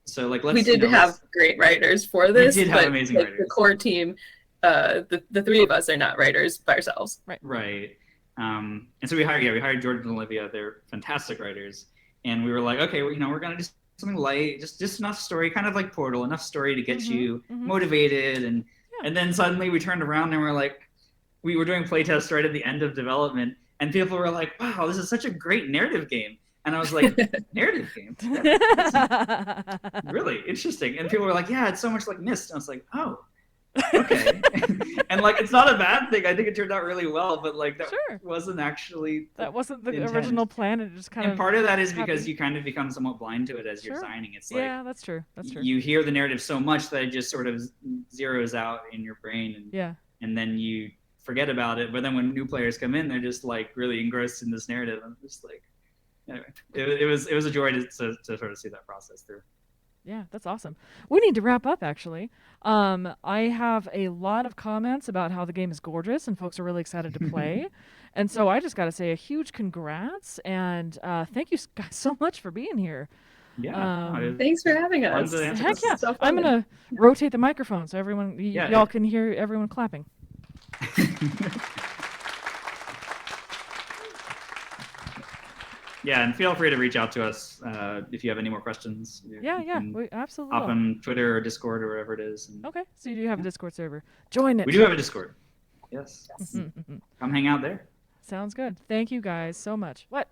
C: So like,
B: we did have great writers for this.
C: We did have amazing writers.
B: The core team, the three of us are not writers by ourselves.
C: Right. And so we hired Jordan and Olivia. They're fantastic writers, and we were like, okay, we're gonna do something light, just enough story, kind of like Portal, enough story to get you motivated, and then suddenly we turned around and we're like, we were doing playtests right at the end of development, and people were like, wow, this is such a great narrative game, And I was like, narrative game? That's really interesting. And people were like, yeah, it's so much like Myst. And I was like, oh, okay. And like, it's not a bad thing. I think it turned out really well, but like that wasn't actually
A: that wasn't the
C: intent.
A: original plan. It just kind of.
C: And part of that is because you kind of become somewhat blind to it as you're designing. It's like,
A: yeah, that's true. That's true.
C: You hear the narrative so much that it just sort of zeroes out in your brain, and then you forget about it. But then when new players come in, they're just like really engrossed in this narrative. I'm just like, anyway, it was a joy to sort of see that process through.
A: Yeah, that's awesome. We need to wrap up, actually. I have a lot of comments about how the game is gorgeous and folks are really excited to play. And so I just got to say a huge congrats and thank you guys so much for being here.
C: Yeah.
B: Thanks for having us.
A: Heck yeah. So I'm going to rotate the microphone so everyone, y'all can hear everyone clapping.
C: Yeah, and feel free to reach out to us if you have any more questions.
A: We absolutely.
C: Hop on Twitter or Discord or wherever it is.
A: Okay, so you do have a Discord server. Join it.
C: We do have a Discord. Yes. Come hang out there.
A: Sounds good. Thank you guys so much. What?